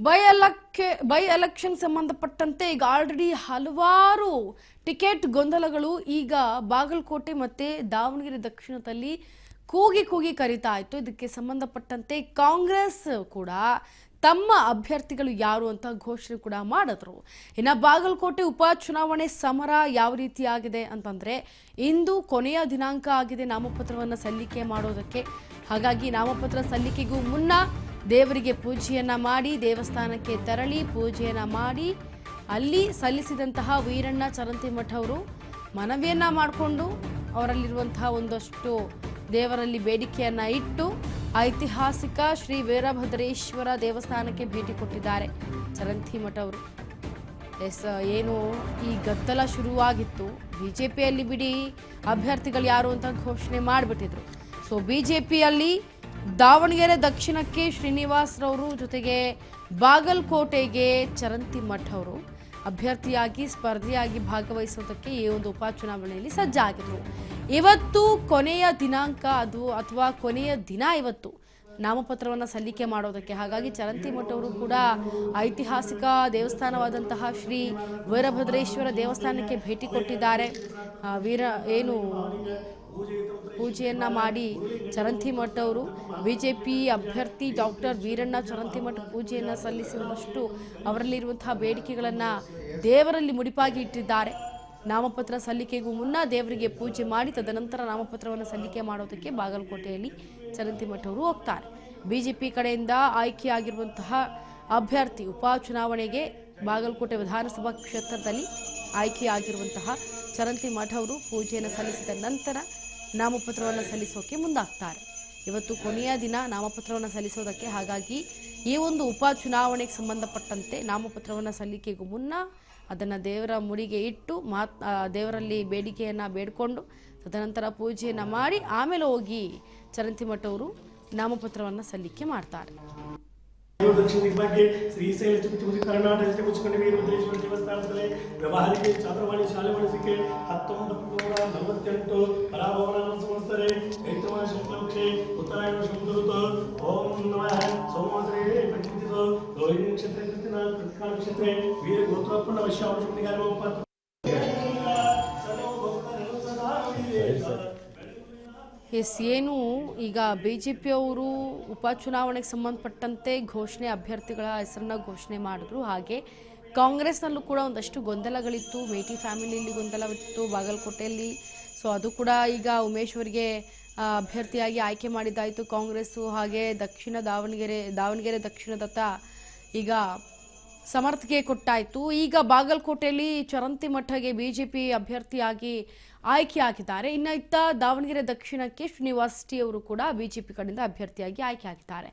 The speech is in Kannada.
ಬೈ ಎಲೆಕ್ಷನ್ ಸಂಬಂಧಪಟ್ಟಂತೆ ಈಗ ಆಲ್ರೆಡಿ ಹಲವಾರು ಟಿಕೆಟ್ ಗೊಂದಲಗಳು ಈಗ ಬಾಗಲಕೋಟೆ ಮತ್ತೆ ದಾವಣಗೆರೆ ದಕ್ಷಿಣದಲ್ಲಿ ಕೂಗಿ ಕೂಗಿ ಕರೀತಾ ಇತ್ತು. ಇದಕ್ಕೆ ಸಂಬಂಧಪಟ್ಟಂತೆ ಕಾಂಗ್ರೆಸ್ ಕೂಡ ತಮ್ಮ ಅಭ್ಯರ್ಥಿಗಳು ಯಾರು ಅಂತ ಘೋಷಣೆ ಕೂಡ ಮಾಡಿದ್ರು. ಇನ್ನು ಬಾಗಲಕೋಟೆ ಉಪಚುನಾವಣೆ ಸಮರ ಯಾವ ರೀತಿ ಆಗಿದೆ ಅಂತಂದ್ರೆ ಇಂದು ಕೊನೆಯ ದಿನಾಂಕ ಆಗಿದೆ ನಾಮಪತ್ರವನ್ನು ಸಲ್ಲಿಕೆ ಮಾಡೋದಕ್ಕೆ. ಹಾಗಾಗಿ ನಾಮಪತ್ರ ಸಲ್ಲಿಕೆಗೂ ಮುನ್ನ ದೇವರಿಗೆ ಪೂಜೆಯನ್ನ ಮಾಡಿ ದೇವಸ್ಥಾನಕ್ಕೆ ತೆರಳಿ ಪೂಜೆಯನ್ನ ಮಾಡಿ ಅಲ್ಲಿ ಸಲ್ಲಿಸಿದಂತಹ ವೀರಣ್ಣ ಚರಂತಿಮಠ ಅವರು ಮನವಿಯನ್ನ ಮಾಡಿಕೊಂಡು ಅವರಲ್ಲಿರುವಂತಹ ಒಂದಷ್ಟು ದೇವರಲ್ಲಿ ಬೇಡಿಕೆಯನ್ನ ಇಟ್ಟು ಐತಿಹಾಸಿಕ ಶ್ರೀ ವೀರಭದ್ರೇಶ್ವರ ದೇವಸ್ಥಾನಕ್ಕೆ ಭೇಟಿ ಕೊಟ್ಟಿದ್ದಾರೆ ಚರಂತಿಮಠ ಅವರು. ಏನು ಈ ಗದ್ದಲ ಶುರುವಾಗಿತ್ತು, ಬಿಜೆಪಿಯಲ್ಲಿ ಬಿಡಿ ಅಭ್ಯರ್ಥಿಗಳು ಯಾರು ಅಂತ ಘೋಷಣೆ ಮಾಡಿಬಿಟ್ಟಿದ್ರು. ಸೊ ಬಿಜೆಪಿಯಲ್ಲಿ ದಾವಣಗೆರೆ ದಕ್ಷಿಣಕ್ಕೆ ಶ್ರೀನಿವಾಸ್ ರವರು ಜೊತೆಗೆ ಬಾಗಲಕೋಟೆಗೆ ಚರಂತಿಮಠ ಅವರು ಅಭ್ಯರ್ಥಿಯಾಗಿ ಸ್ಪರ್ಧೆಯಾಗಿ ಭಾಗವಹಿಸೋದಕ್ಕೆ ಈ ಒಂದು ಉಪಚುನಾವಣೆಯಲ್ಲಿ ಸಜ್ಜಾಗಿದ್ರು. ಇವತ್ತು ಕೊನೆಯ ದಿನಾಂಕ ಅಥವಾ ಕೊನೆಯ ದಿನ ಇವತ್ತು ನಾಮಪತ್ರವನ್ನು ಸಲ್ಲಿಕೆ ಮಾಡೋದಕ್ಕೆ. ಹಾಗಾಗಿ ಚರಂತಿಮಠ ಅವರು ಕೂಡ ಐತಿಹಾಸಿಕ ದೇವಸ್ಥಾನವಾದಂತಹ ಶ್ರೀ ವೀರಭದ್ರೇಶ್ವರ ದೇವಸ್ಥಾನಕ್ಕೆ ಭೇಟಿ ಕೊಟ್ಟಿದ್ದಾರೆ. ಪೂಜೆಯನ್ನ ಮಾಡಿ ಚರಂತಿಮಠ ಅವರು ಬಿಜೆಪಿ ಅಭ್ಯರ್ಥಿ ಡಾಕ್ಟರ್ ವೀರಣ್ಣ ಚರಂತಿಮಠ ಪೂಜೆಯನ್ನ ಸಲ್ಲಿಸುವಷ್ಟು ಅವರಲ್ಲಿರುವಂತಹ ಬೇಡಿಕೆಗಳನ್ನ ದೇವರಲ್ಲಿ ಮುಡಿಪಾಗಿ ಇಟ್ಟಿದ್ದಾರೆ. ನಾಮಪತ್ರ ಸಲ್ಲಿಕೆಗೂ ಮುನ್ನ ದೇವರಿಗೆ ಪೂಜೆ ಮಾಡಿ ತದನಂತರ ನಾಮಪತ್ರವನ್ನು ಸಲ್ಲಿಕೆ ಮಾಡೋದಕ್ಕೆ ಬಾಗಲಕೋಟೆಯಲ್ಲಿ ಚರಂತಿಮಠ ಅವರು ಹೋಗ್ತಾರೆ. ಬಿಜೆಪಿ ಕಡೆಯಿಂದ ಆಯ್ಕೆಯಾಗಿರುವಂತಹ ಅಭ್ಯರ್ಥಿ ಉಪಚುನಾವಣೆಗೆ ಬಾಗಲಕೋಟೆ ವಿಧಾನಸಭಾ ಕ್ಷೇತ್ರದಲ್ಲಿ ಆಯ್ಕೆಯಾಗಿರುವಂತಹ ಚರಂತಿಮಠ ಅವರು ಪೂಜೆಯನ್ನು ಸಲ್ಲಿಸಿದ ನಂತರ ನಾಮಪತ್ರವನ್ನು ಸಲ್ಲಿಸೋಕೆ ಮುಂದಾಗ್ತಾರೆ. ಇವತ್ತು ಕೊನೆಯ ದಿನ ನಾಮಪತ್ರವನ್ನು ಸಲ್ಲಿಸೋದಕ್ಕೆ. ಹಾಗಾಗಿ ಈ ಒಂದು ಉಪಚುನಾವಣೆಗೆ ಸಂಬಂಧಪಟ್ಟಂತೆ ನಾಮಪತ್ರವನ್ನು ಸಲ್ಲಿಕೆಗೂ ಮುನ್ನ ಅದನ್ನು ದೇವರ ಮುಡಿಗೆ ಇಟ್ಟು ದೇವರಲ್ಲಿ ಬೇಡಿಕೆಯನ್ನು ಬೇಡಿಕೊಂಡು ತದನಂತರ ಪೂಜೆಯನ್ನು ಮಾಡಿ ಆಮೇಲೆ ಹೋಗಿ ಚರಂತಿಮಠ ಅವರು ನಾಮಪತ್ರವನ್ನು ಸಲ್ಲಿಕೆ ಮಾಡ್ತಾರೆ. ದಕ್ಷಿಣ ದಿಗ್ಭಾಗ್ಯ ಶ್ರೀಶೈಲ ಚತುರ್ಥಿ ಕರ್ನಾಟಕ ಮುಚ್ಚಿಕೊಂಡ ವೀರಭದ್ರೇಶ್ವರ ದೇವಸ್ಥಾನದಲ್ಲಿ ವ್ಯವಹಾರಿಕೆ ಚಾತುರ್ಮಾಣಿ ಶಾಲೆ ಬಳಸಿಕೆ 1948 ಪರಾಭವನ ಸಂವತ್ಸರೆ ಚೈತ್ರಮಾಸ ಶುಕ್ಲಪಕ್ಷೆ ಉತ್ತರಾಯಣ ಶುಭ ಓಂ ನಮಃ ಸೋಮವಾಸರೆ ಪ್ರತಿಷ್ಠಿತ ರೋಹಿಣಿ ನಕ್ಷತ್ರ ಕೃತಿಕಾ ನಕ್ಷತ್ರ ವೀರ ಗೋತ್ರೋತ್ಪನ್ನ ವೈಶ್ಯಾವಶುನಿಗಾರ ಏನು ಈಗ ಬಿಜೆಪಿಯವರು ಉಪಚುನಾವಣೆಗೆ ಸಂಬಂಧಪಟ್ಟಂತೆ ಅಭ್ಯರ್ಥಿಗಳ ಹೆಸರನ್ನ ಘೋಷಣೆ ಮಾಡಿದ್ರು. ಹಾಗೆ ಕಾಂಗ್ರೆಸ್ನಲ್ಲೂ ಕೂಡ ಒಂದಷ್ಟು ಗೊಂದಲಗಳಿತ್ತು. ಮೇಟಿ ಫ್ಯಾಮಿಲಿಯಲ್ಲಿ ಗೊಂದಲವಿತ್ತು ಬಾಗಲಕೋಟೆಯಲ್ಲಿ. ಸೊ ಅದು ಕೂಡ ಈಗ ಉಮೇಶ್ ಅವರಿಗೆ ಅಭ್ಯರ್ಥಿಯಾಗಿ ಆಯ್ಕೆ ಮಾಡಿದ್ದಾಯಿತು ಕಾಂಗ್ರೆಸ್ಸು. ಹಾಗೆ ದಾವಣಗೆರೆ ದಕ್ಷಿಣದತ್ತ ಈಗ ಸಮರ್ಥಿಗೆ ಕೊಟ್ಟಾಯಿತು. ಈಗ ಬಾಗಲಕೋಟೆಯಲ್ಲಿ ಚರಂತಿಮಠಗೆ ಬಿಜೆಪಿ ಅಭ್ಯರ್ಥಿಯಾಗಿ ಆಯ್ಕೆಯಾಗಿದ್ದಾರೆ. ಇನ್ನು ಇತ್ತ ದಾವಣಗೆರೆ ದಕ್ಷಿಣಕ್ಕೆ ಶ್ರೀನಿವಾಸ್ ಟಿ ಅವರು ಕೂಡ ಬಿಜೆಪಿ ಕಡೆಯಿಂದ ಅಭ್ಯರ್ಥಿಯಾಗಿ ಆಯ್ಕೆಯಾಗಿದ್ದಾರೆ.